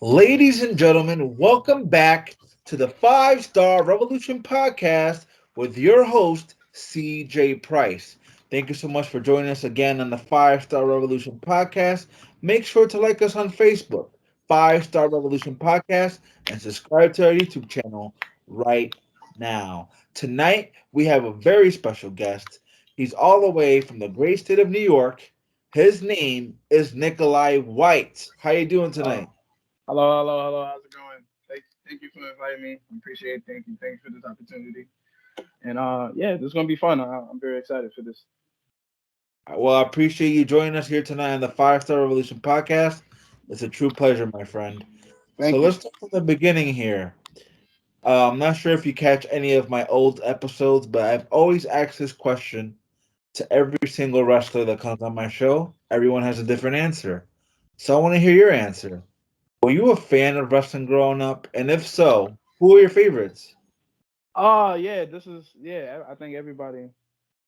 Ladies and gentlemen, welcome back to the Five Star Revolution podcast with your host, CJ Price. Thank you so much for joining us again on the Five Star Revolution podcast. Make sure to like us on Facebook, Five Star Revolution Podcast, and subscribe to our YouTube channel right now. Tonight, we have a very special guest. He's all the way from the great state of New York. His name is Nikolai White. How you doing tonight? Oh, hello. How's it going? Thank you for inviting me. I appreciate it. Thank you for this opportunity. And yeah, this is gonna be fun. I'm very excited for this. Well, I appreciate you joining us here tonight on the Five Star Revolution podcast. It's a true pleasure, my friend. So Thank you. let's start from the beginning here. I'm not sure if you catch any of my old episodes, but I've always asked this question to every single wrestler that comes on my show. Everyone has a different answer. So I want to hear your answer. Were you a fan of wrestling growing up? And if so, who are your favorites? Yeah, I think everybody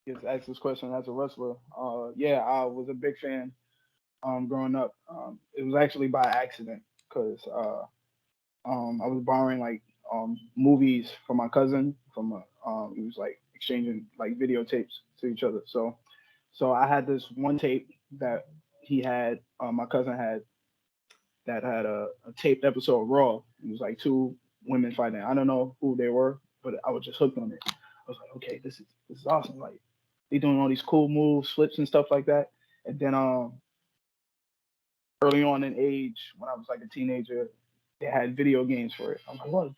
gets asked this question as a wrestler. Yeah, I was a big fan. Growing up, it was actually by accident because I was borrowing like movies from my cousin from he was like exchanging like videotapes to each other. So I had this one tape that he had, my cousin had, that had a taped episode of Raw. It was like two women fighting. I don't know who they were, but I was just hooked on it. I was like, okay, this is awesome. Like they doing all these cool moves, flips and stuff like that. And then early on in age, when I was like a teenager, they had video games for it. I'm like, what?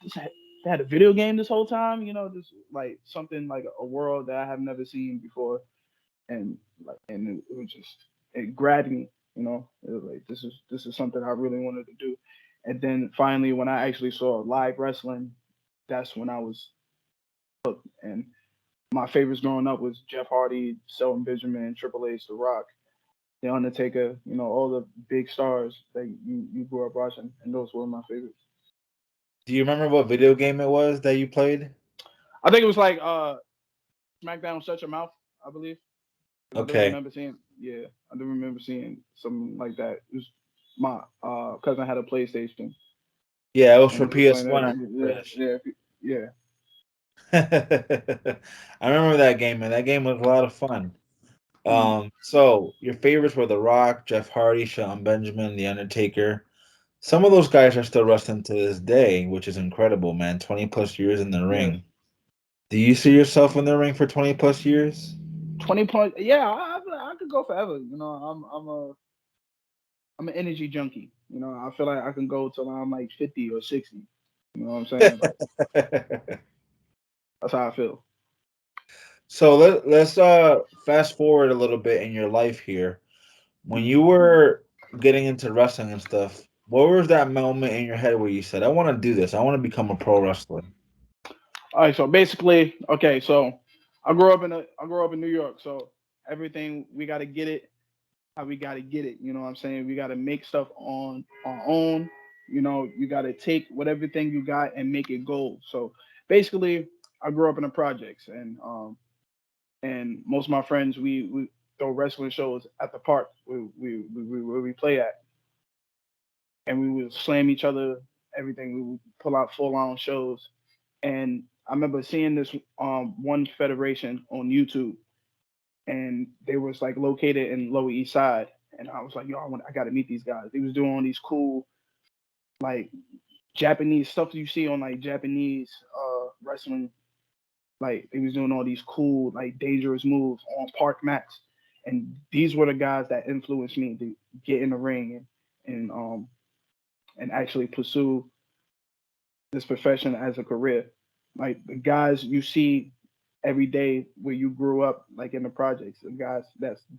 They had a video game this whole time? Just like something like a world that I have never seen before, and it was just, it grabbed me. It was like this is something I really wanted to do. And then finally, when I actually saw live wrestling, that's when I was, and my favorites growing up was Jeff Hardy, Shelton Benjamin, Triple H, The Rock, The Undertaker. All the big stars that you grew up watching, and those were my favorites. Do you remember what video game it was that you played? I think it was like SmackDown Shut Your Mouth, I believe. 'Cause I do Okay. remember seeing, yeah, I do remember seeing something like that. It was my cousin had a PlayStation, Yeah, it was and for he was playing PS1. that. I remember that Yeah, yeah, I remember that game, man. That game was a lot of fun. yeah. So your favorites were The Rock, Jeff Hardy, Shelton Benjamin, The Undertaker. Some of those guys are still wrestling to this day, which is incredible, man. 20 plus years in the Yes. ring. Do you see yourself in the ring for 20 plus years? 20 points. Yeah, I could go forever. I'm an energy junkie. I feel like I can go till I'm like 50 or 60. You know what I'm saying? Like that's how I feel. So let's fast forward a little bit in your life here. When Mhm. you were getting into wrestling and stuff, what was that moment in your head where you said, I want to do this. I want to become a pro wrestler? All right, so basically, okay, so I grew up in New York, so everything we got to get it how we got to get it. You know what I'm saying? We got to make stuff on our own. You got to take whatever thing you got and make it gold. So basically, I grew up in the projects, and most of my friends we throw wrestling shows at the park where we play at, and we would slam each other. Everything we would pull out full on shows, and I remember seeing this one federation on YouTube, and they was like located in Lower East Side, and I was like, yo, I got to meet these guys. They was doing all these cool like Japanese stuff you see on like Japanese wrestling. Like they was doing all these cool like dangerous moves on park mats, and these were the guys that influenced me to get in the ring and actually pursue this profession as a career. Like the guys you see every day where you grew up, like in the projects, the guys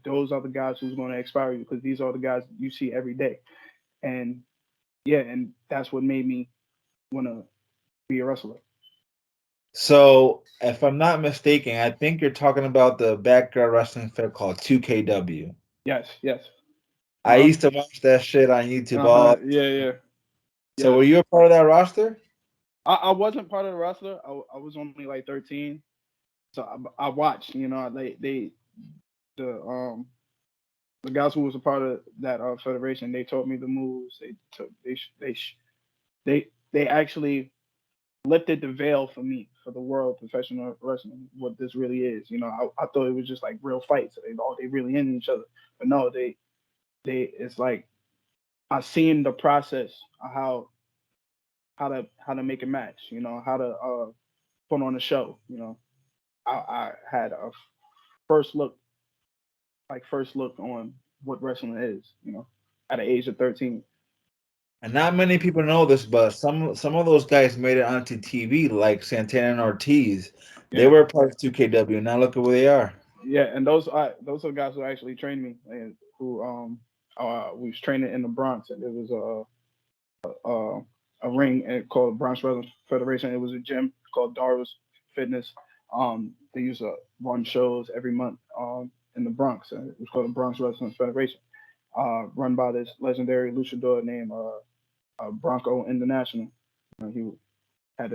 those are the guys who's going to inspire you because these are the guys you see every day. And yeah, and that's what made me want to be a wrestler. So, if I'm not mistaken, I think you're talking about the backyard wrestling fair called 2KW. Yes, yes. I Uh used to watch that shit on YouTube huh. all. Yeah, yeah. So, were Yes. you a part of that roster? I wasn't part of the wrestler. I was only like 13, so I watched. The The guys who was a part of that federation, they taught me the moves. They actually lifted the veil for me for the world of professional wrestling. What this really is, I thought it was just like real fights. They really in each other, but no, they it's like I seen the process of how to make a match. How to put on a show. I had a first look first look on what wrestling is. At the age of 13. And not many people know this, but some of those guys made it onto TV, like Santana and Ortiz. They Yeah, were part of 2KW. Now look at where they are. yeah, and those are the guys who actually trained me, and who we was training in the Bronx, and it was a ring called Bronx Wrestling Federation. It was a gym called Darrow's Fitness. They used to run shows every month in the Bronx, and it was called the Bronx Wrestling Federation, run by this legendary luchador named Bronco International. He had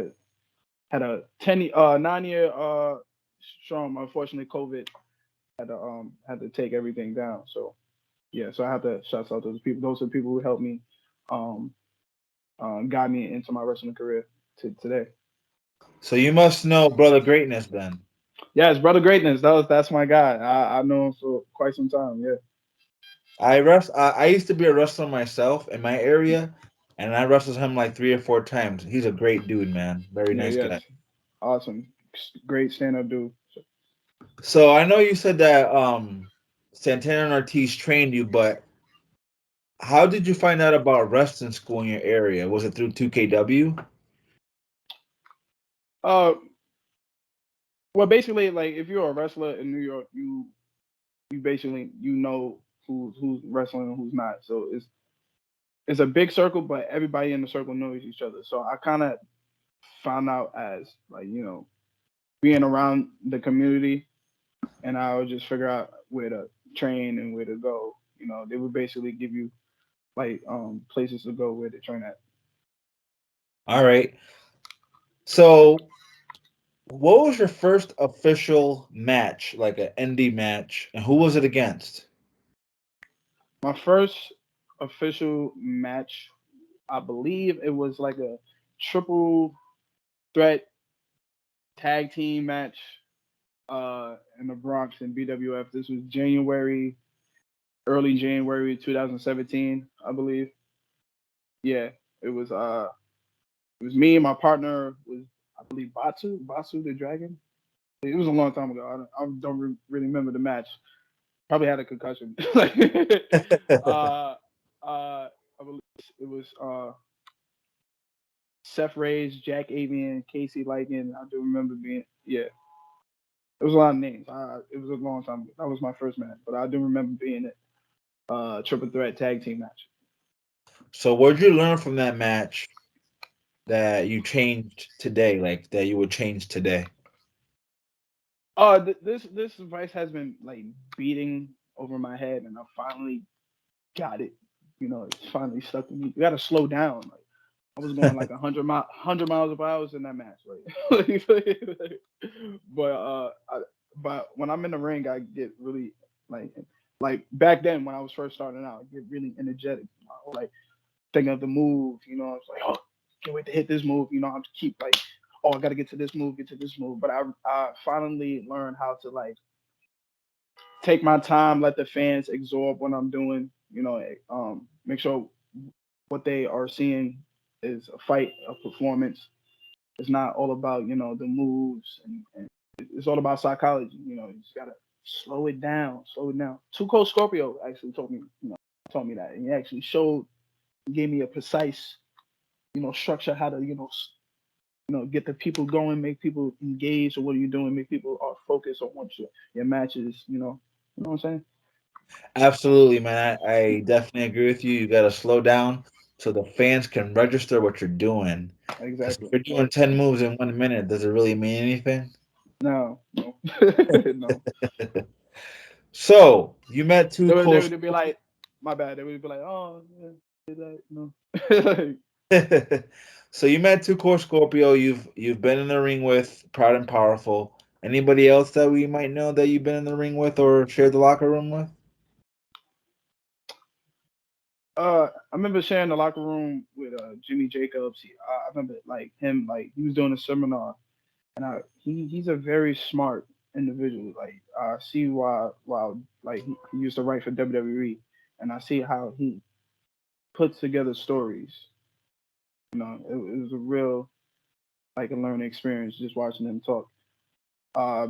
a 9 year storm. Unfortunately, COVID had to take everything down. So yeah, so I have to shout out those people. Those are the people who helped me, um, got me into my wrestling career to today. So you must know Brother Greatness then. Yes, brother greatness. That's my guy. I know him for quite some time. Yeah. I used to be a wrestler myself in my area, and I wrestled him like 3 or 4 times. He's a great dude, man. Very Yeah. nice Yes. guy. Awesome. Great stand up dude. So I know you said that Santana and Ortiz trained you, but how did you find out about wrestling school in your area? Was it through 2KW? Uh, well, basically, like if you're a wrestler in New York, you basically who's wrestling and who's not. So it's a big circle, but everybody in the circle knows each other. So I kind of found out as like being around the community, and I would just figure out where to train and where to go. They would basically give you like places to go where to train at. All right. So what was your first official match, like an indie match, and who was it against? My first official match, I believe it was like a triple threat tag team match in the Bronx in BWF. This was early January 2017, I believe. Yeah, it was me and my partner was, I believe, Batu the Dragon. It was a long time ago. I don't really remember the match. Probably had a concussion. uh, I believe it was Seth Rage, Jack Avian, Casey Lycan. I do remember being, yeah. It was a lot of names. It was a long time ago. That was my first match, but I do remember being it. Triple threat tag team match. So what did you learn from that match that you changed today, like that you would change today? This advice has been like beating over my head, and I finally got it. It's finally stuck with me. You got to slow down. Like I was going like 100 miles per hour in that match. But but when I'm in the ring, I get really like back then when I was first starting out, I get really energetic. Like thinking of the move. I was like, oh, can't wait to hit this move. I'm to keep like, oh, I got to get to this move. But I finally learned how to like take my time, let the fans absorb what I'm doing. Make sure what they are seeing is a fight, a performance. It's not all about the moves, and it's all about psychology. You just gotta slow it down, slow it down. Two Cold Scorpio actually told me that, and he actually gave me a precise structure how to get the people going, make people engage with what you're doing, make people are focused on what your matches. You know what I'm saying? Absolutely, man. I definitely agree with you. You got to slow down so the fans can register what you're doing. Because if Exactly. you're doing Right. 10 moves in 1 minute, does it really mean anything? No, no, no. So you met two They close. would be like, my bad. They would be like, oh, yeah, did that, no. So you met two core Scorpio. You've been in the ring with Proud and Powerful. Anybody else that we might know that you've been in the ring with or shared the locker room with? I remember sharing the locker room with Jimmy Jacobs. I remember like him, like he was doing a seminar, and he's a very smart individual. Like I see why like he used to write for WWE, and I see how he puts together stories. It was a real like a learning experience just watching him talk. Uh,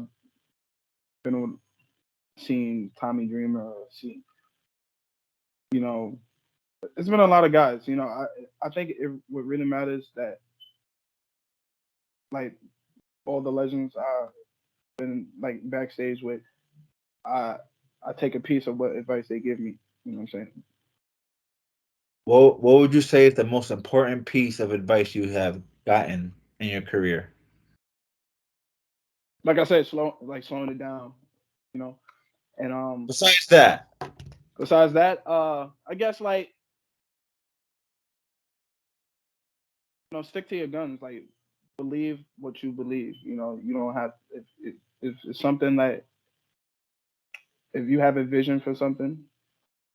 been on, seen Tommy Dreamer, seen you know, it's been a lot of guys. I think what really matters that like all the legends I've been like backstage with, I I take a piece of what advice they give me. You know what I'm saying? What would you say is the most important piece of advice you have gotten in your career? Like I said, slowing it down. You know, and Besides that, besides that, I guess like stick to your guns. Like believe what you believe. You don't have if it's something that if you have a vision for something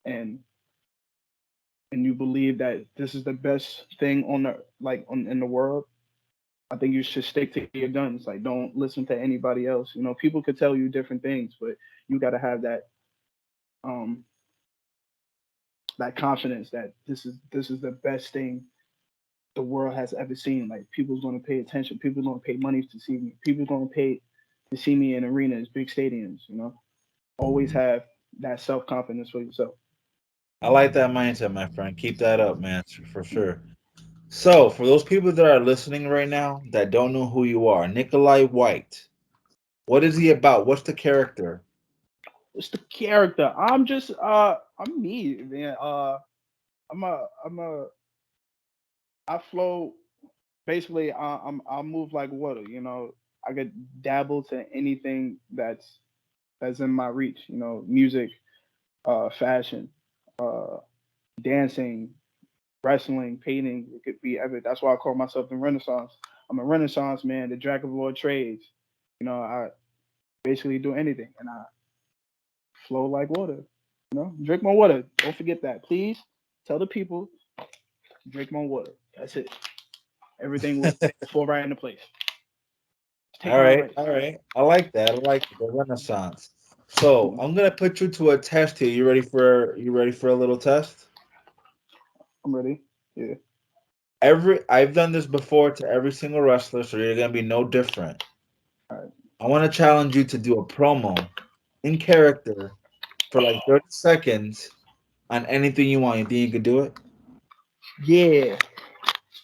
and you believe that this is the best thing on the in the world, I think you should stick to your guns. Like don't listen to anybody else. People could tell you different things, but you got to have um that confidence that this is the best thing the world has ever seen. Like people's going to pay attention. People's going to pay money to see me. People's going to pay to see me in arenas, big stadiums. Always have that self confidence for yourself. I like that mindset, my friend. Keep that up, man, for sure. So, for those people that are listening right now that don't know who you are, Nikolai White, what is he about? What's the character? It's the character. I'm me, man. I'm a I flow basically. I move like water. I could dabble to anything that's in my reach. Music, fashion, uh, dancing, wrestling, painting. It could be ever. That's why I call myself the Renaissance. I'm a Renaissance man, the jack of all trades. I basically do anything, and I flow like water. Drink more water. Don't forget that, please. Tell the people, drink more water. That's it. Everything will fall right into place. Take All my right, advice. all right. I like that. I like the Renaissance. So, I'm gonna put you to a test here. You ready for a little test? I'm ready. Yeah. I've done this before to every single wrestler, so you're gonna be no different. All right. I want to challenge you to do a promo in character for like 30 seconds on anything you want. You think you could do it? Yeah.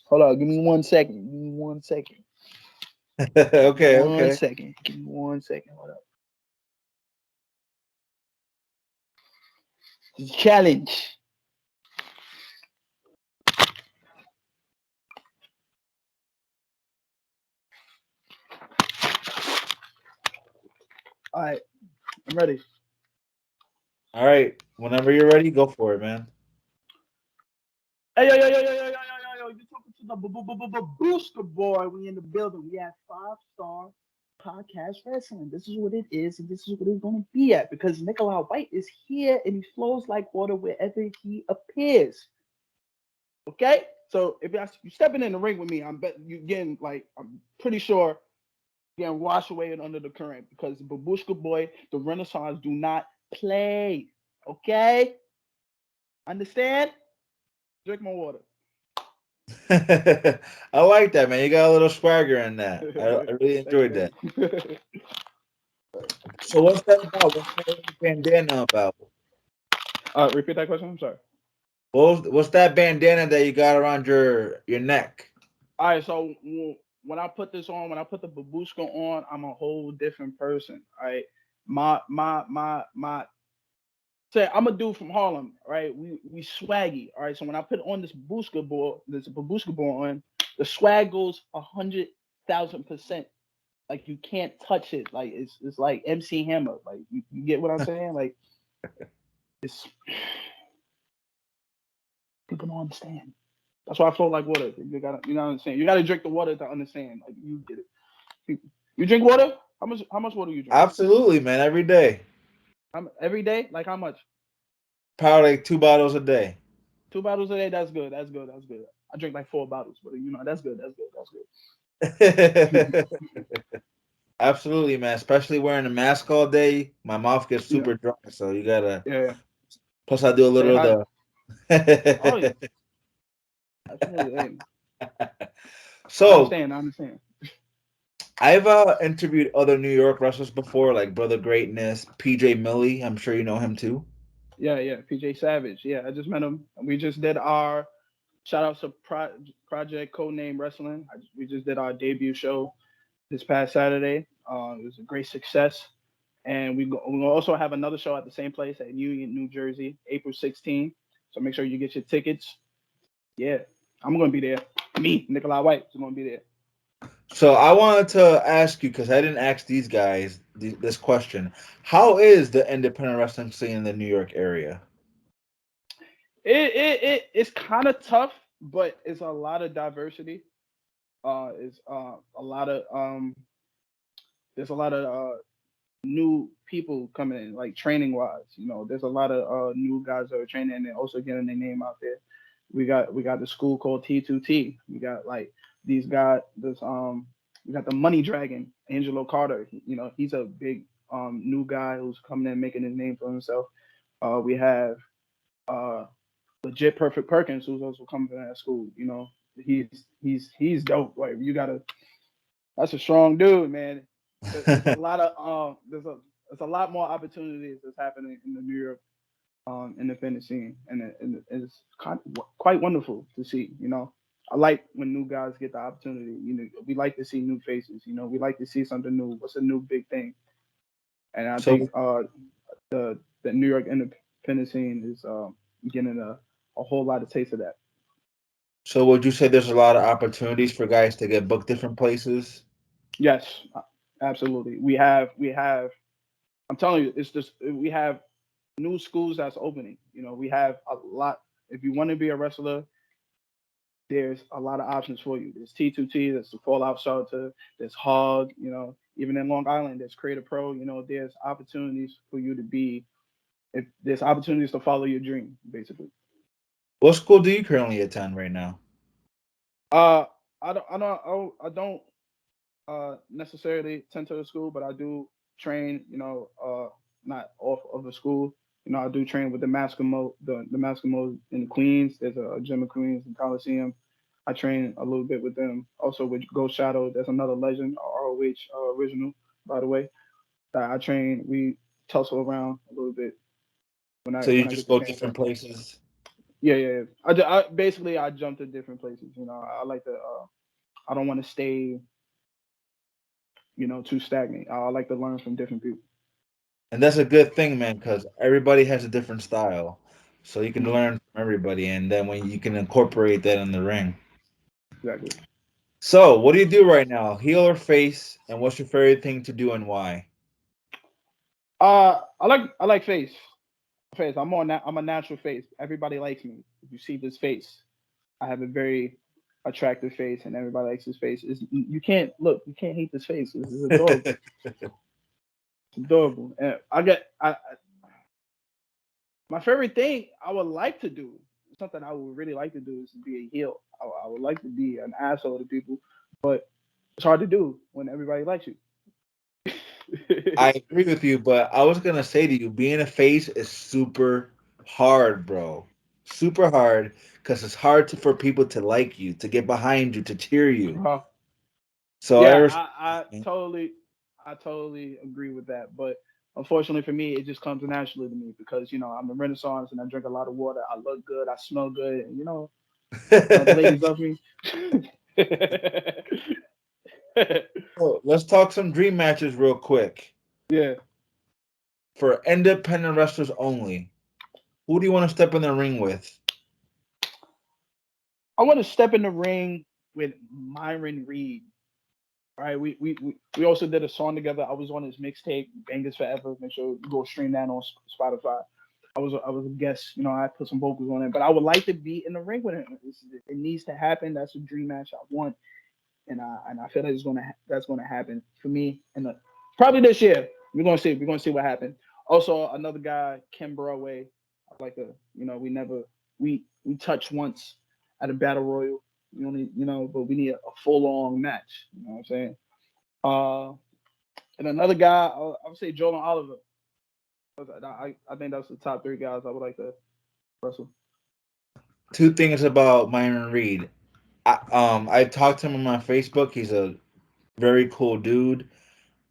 Hold on. Give me 1 second. Give me 1 second. Okay, One okay. second. Give me 1 second. Hold up. Challenge. All right. I'm ready. All right. Whenever you're ready, go for it, man. Hey, yo, yo, yo, yo, yo, yo, yo, yo, yo. You're talking to the booster boy. We in the building. We at 5 Star Podcast Wrestling. This is what it is, and this is what it's going to be at because Nikolai White is here and he flows like water wherever he appears. Okay? So if you stepping in the ring with me, I'm bet you getting like I'm pretty sure you're getting washed away and under the current because Babushka Boy, the Renaissance do not play. Okay? Understand? Drink more water. I like that, man. You got a little swagger in that. I really Thank you, enjoyed that. thank you. So what's that about? What's that bandana about? Repeat that question. I'm sorry. What's that bandana that you got around your neck? All right, so when I put this on, when I put the babushka on, I'm a whole different person. All right, my. Say I'm a dude from Harlem, right? We swaggy, all right. So when I put on this babushka ball on, the swag goes 100,000%. Like you can't touch it. Like it's like MC Hammer. Like you get what I'm saying? Like it's people don't understand. That's why I flow like water. You gotta understand. You gotta drink the water to understand. Like you get it. You drink water? How much water you drink? Absolutely, man. Every day. Every day? Like how much? Probably like 2 bottles a day. 2 bottles a day. That's good. That's good. That's good. I drink like 4 bottles, but that's good. That's good. That's good. Absolutely, man. Especially wearing a mask all day, my mouth gets Yeah. super dry. So you gotta. Yeah. Plus, I do a Stay little hot. of Oh the. yeah. Absolutely. Hey, I So understand. I understand. I've interviewed other New York wrestlers before, like Brother Greatness, PJ Millie. I'm sure you know him too. Yeah. Yeah. PJ Savage. Yeah. I just met him. We just did our shout out to Project Codename Wrestling. We just did our debut show this past Saturday. It was a great success. And we'll also have another show at the same place at Union, New Jersey, April 16th. So make sure you get your tickets. Yeah, I'm going to be there. Me, Nikolai White, is going to be there. So I wanted to ask you because I didn't ask these guys this question: how is the independent wrestling scene in the New York area? It's kind of tough, but it's a lot of diversity. It's a lot of there's a lot of new people coming in, like training wise. There's a lot of new guys that are training and also getting their name out there. We got the school called T2T. We got like these guys. We got the Money Dragon, Angelo Carter. He's a big new guy who's coming in making his name for himself. We have uh legit Perfect Perkins, who's also coming from that school. He's dope. Like you gotta, that's a strong dude, man. There's a lot of there's a lot more opportunities that's happening in the New York independent scene, and it's quite wonderful to see. I like when new guys get the opportunity. We like to see new faces. We like to see something new. What's a new big thing? And I So, think the New York independent scene is getting a whole lot of taste of that. so would you say there's a lot of opportunities for guys to get booked different places? Yes, absolutely. We have. I'm telling you, it's just we have new schools that's opening. We have a lot. If you want to be a wrestler, there's a lot of options for you. There's T2T, there's the Fallout Shelter, there's Hog. Even in Long Island, there's Creator Pro. There's opportunities for you to be. If there's opportunities to follow your dream, basically. What school do you currently attend right now? Uh, I don't necessarily attend to the school, but I do train. Not off of the school. I do train with the Maskimo in Queens. There's a gym in Queens and Coliseum. I train a little bit with them. Also with Ghost Shadow, there's another legend, ROH original, by the way. That I train. We tussle around a little bit when I So you when I just get the go chance. different places. Yeah, yeah. Yeah. Basically I jump to different places. I like to. I don't want to stay, too stagnant. I like to learn from different people. And that's a good thing, man, because everybody has a different style. So you can Mhm. learn from everybody, and then when you can incorporate that in the ring. Exactly. So, what do you do right now? Heel or face? And what's your favorite thing to do and why? I like face. Face. I'm a natural face. Everybody likes me. If you see this face, I have a very attractive face, and everybody likes this face. You can't look. You can't hate this face. This is adorable. It's adorable. And my favorite thing I would like to do. Something I would really like to do is to be a heel. I would like to be an asshole to people, but it's hard to do when everybody likes you. I agree with you, but I was gonna say to you, being a face is super hard, bro. Super hard because it's hard for people to like you, to get behind you, to cheer you. Uh, So I yeah, respect I it. totally agree with that. But unfortunately for me, it just comes naturally to me because I'm a Renaissance and I drink a lot of water. I look good, I smell good, and the ladies love me. So, let's talk some dream matches real quick. Yeah, For independent wrestlers only, who do you want to step in the ring with? I want to step in the ring with Myron Reed. Right, we also did a song together. I was on his mixtape, Bangers Forever. Make sure you go stream that on Spotify. I was a guest. I put some vocals on it, but I would like to be in the ring with him. It needs to happen. That's a dream match I want, and I feel like that's gonna happen for me. And probably this year we're gonna see what happens. Also, another guy, Kim Broadway. I like to. We never. we touch once at a battle royal. We only, but we need a full long match. You know what I'm saying? Uh, and another guy, I would say Jordan Oliver. I think that's the top three guys I would like to wrestle. Two things about Myron Reed. I talked to him on my Facebook. He's a very cool dude,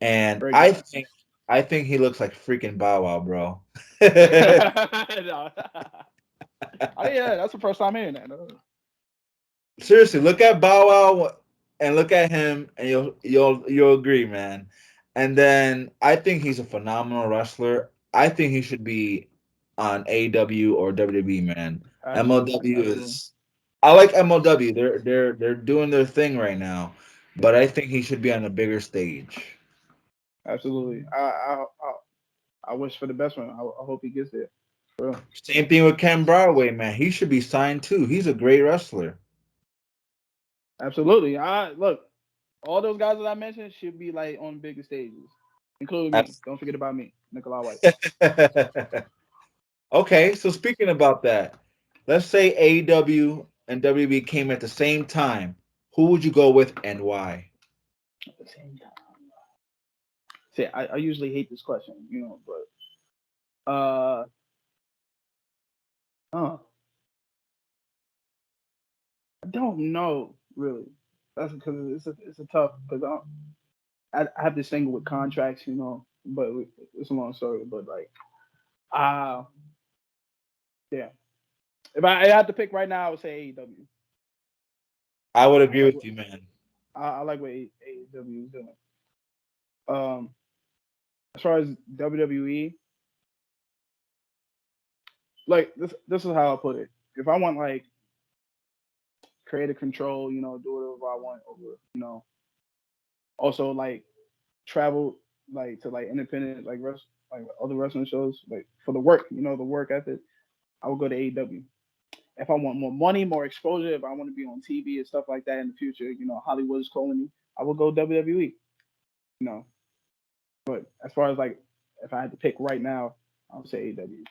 and Great I guy. think I think he looks like freaking Bow Wow, bro. No. Yeah, that's the first time hearing that. Seriously, look at Bow Wow and look at him, and you'll agree, man. And then I think he's a phenomenal wrestler. I think he should be on AEW or WWE, man. Absolutely, MLW absolutely, is. I like MLW. They're doing their thing right now, but yeah, I think he should be on a bigger stage. absolutely. I wish for the best one. I hope he gets there. For real. Same thing with Ken Broadway, man. He should be signed too. He's a great wrestler. Absolutely. I look. All those guys that I mentioned should be like on bigger stages, including me. Don't forget about me, Nikolai White. Okay, so speaking about that, let's say AEW and WB came at the same time. Who would you go with and why? At the same time. See, I usually hate this question, but uh, I don't know really. That's because it's a tough because I have this thing with contracts, but it's a long story. But like, uh yeah. If I had to pick right now, I would say AEW. I would I agree like with what you, man. I like what AEW is doing. Um, as far as WWE, like this is how I put it. If I want like creative control, do whatever I want over, also like travel like to like independent like other wrestling shows like for the work, the work ethic, I would go to AEW. If I want more money, more exposure, if I want to be on TV and stuff like that in the future, Hollywood's calling me, I would go WWE. You know, but as far as like if I had to pick right now, I would say AEW.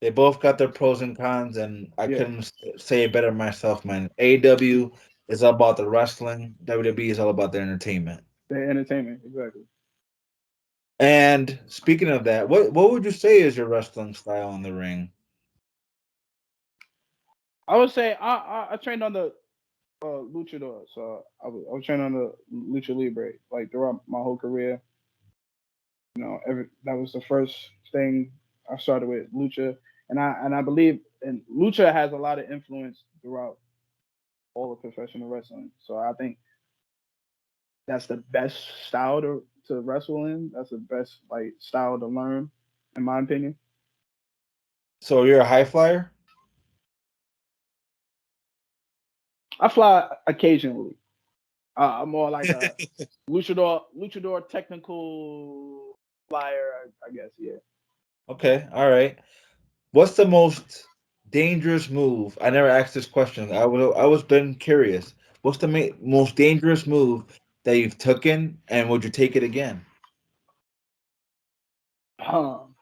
They both got their pros and cons, and I Yeah, couldn't say it better myself, man. AEW is all about the wrestling. WWE is all about the entertainment. the entertainment exactly. And speaking of that, what would you say is your wrestling style in the ring? I would say I trained on the luchador, so I was trained on the lucha libre like throughout my whole career. Every that was the first thing I started with lucha, and I believe and lucha has a lot of influence throughout all of professional wrestling. So I think that's the best style to wrestle in. That's the best like style to learn, in my opinion. So you're a high flyer? I fly occasionally. I'm more like a luchador technical flyer, I guess. Yeah. Okay, all right. What's the most dangerous move? I never asked this question. I was been curious. What's the most dangerous move that you've taken, and would you take it again? Um,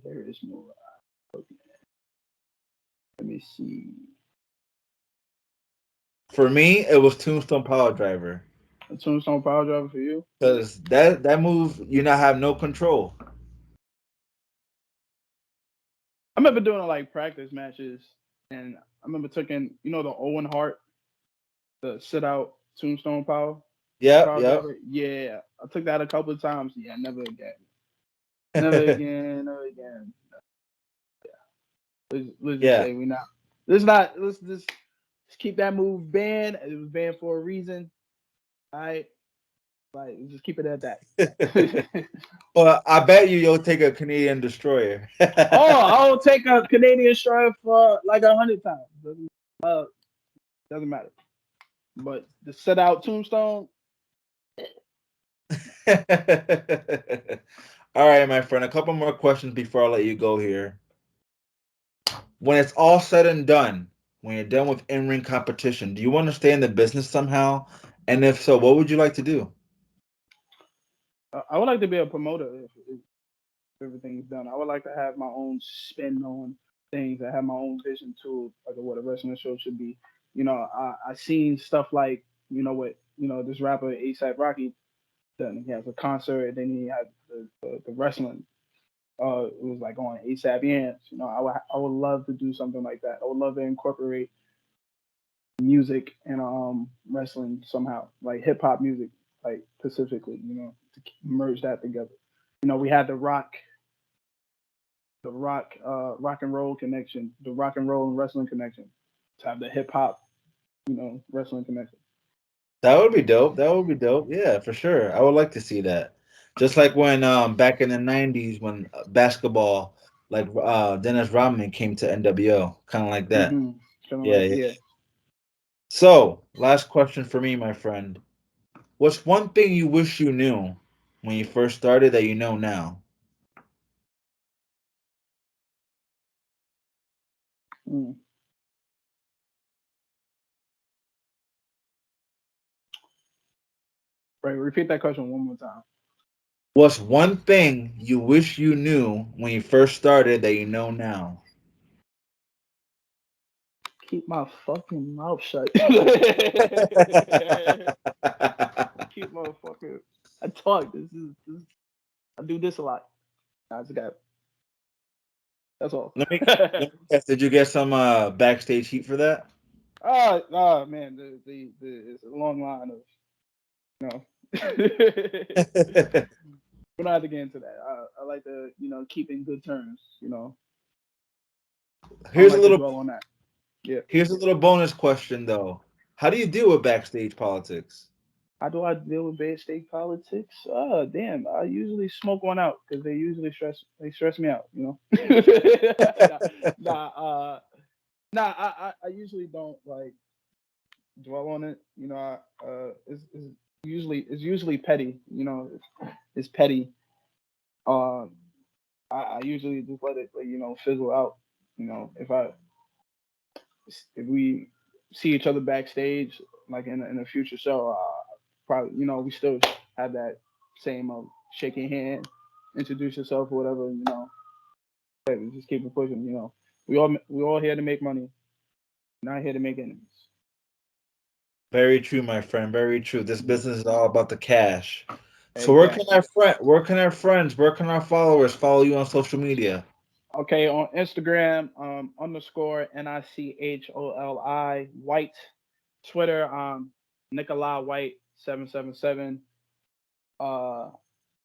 there is more. Let me see. For me, it was Tombstone Power Driver A tombstone power driver for you. because that move you not have no control. I remember doing like practice matches, and I remember taking the Owen Hart, the sit out tombstone Yep, power yep. driver. Yeah, I took that a couple of times. Yeah, never again. Never again. Never again. Let's just Yeah. say we not. Let's keep that move banned. It was banned for a reason. All right, like just keep it at that. Well, I bet you'll take a Canadian destroyer. Oh, I'll take a Canadian stripe for like 100 times. Uh, doesn't matter. But the set out tombstone, All right, my friend. A couple more questions before I let you go here. When it's all said and done, when you're done with in-ring competition, do you want to stay in the business somehow? And if so, what would you like to do? I would like to be a promoter if everything's done. I would like to have my own spin on things. I have my own vision to like what a wrestling show should be. You know, I seen stuff like what this rapper ASAP Rocky done. He has a concert, and then he had the wrestling. It was like on ASAP Yams. You know, I would love to do something like that. I would love to incorporate music and wrestling somehow, like hip hop music, like specifically. To merge that together. We had rock and roll connection, the rock and roll and wrestling connection. To have the hip hop, wrestling connection. That would be dope. That would be dope. Yeah, for sure. I would like to see that. Just like when back in the '90s when basketball, like Dennis Rodman came to NWO, kind of like that. Mm-hmm. Kind of Yeah, like yeah. yeah. So, last question for me, my friend. What's one thing you wish you knew when you first started that you know now? Mm. Right. Repeat that question one more time. What's one thing you wish you knew when you first started that you know now? Keep my fucking mouth shut. Keep my fucking. I talk. This. I do this a lot. That's got. That's all. Let me let me guess. Did you get some backstage heat for that? Oh man, it's a long line of we're not have to get into that. I like to keep in good terms. I don't here's a like to little dwell on that. Yeah. here's a little bonus question though. How do you deal with backstage politics? How do I deal with backstage politics? Damn, I usually smoke one out because they stress me out. Nah, nah, I usually don't like dwell on it. It's usually petty. It's petty. Um, I usually just let it fizzle out. If we see each other backstage, like in a future show, probably we still have that same shaking hand, introduce yourself or whatever. Hey, we just keep it pushing. We all here to make money, not here to make enemies. Very true, my friend. Very true. This Mm. business is all about the cash. So Exactly. where can our followers follow you on social media? Okay, on Instagram, underscore NICHOLI White. Twitter, Nikolai White 777. Uh,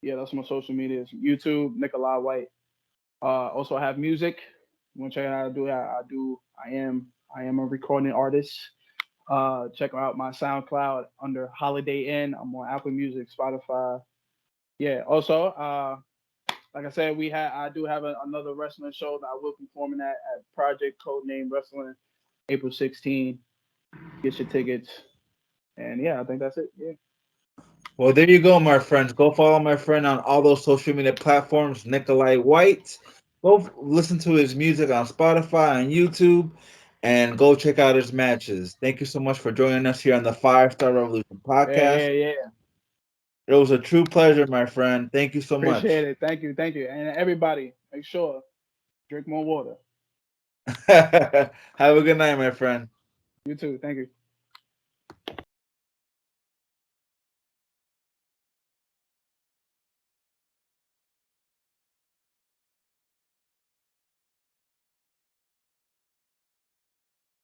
yeah, that's my social medias. YouTube, Nikolai White. Also have music. You want to check out? I am a recording artist. Check out my SoundCloud under Holiday Inn. I'm on Apple Music, Spotify. Yeah. Also, like I said, I do have another wrestling show that I will be performing at Project Codename Wrestling, April 16. Get your tickets, and yeah, I think that's it. Yeah. Well, there you go, my friends. Go follow my friend on all those social media platforms, Nikolai White. Go listen to his music on Spotify and YouTube, and go check out his matches. Thank you so much for joining us here on the Five Star Revolution Yeah, podcast. yeah, yeah. It was a true pleasure, my friend. Thank you so Appreciate much. it. Thank you, and everybody, make sure drink more water. Have a good night, my friend. You too. Thank you.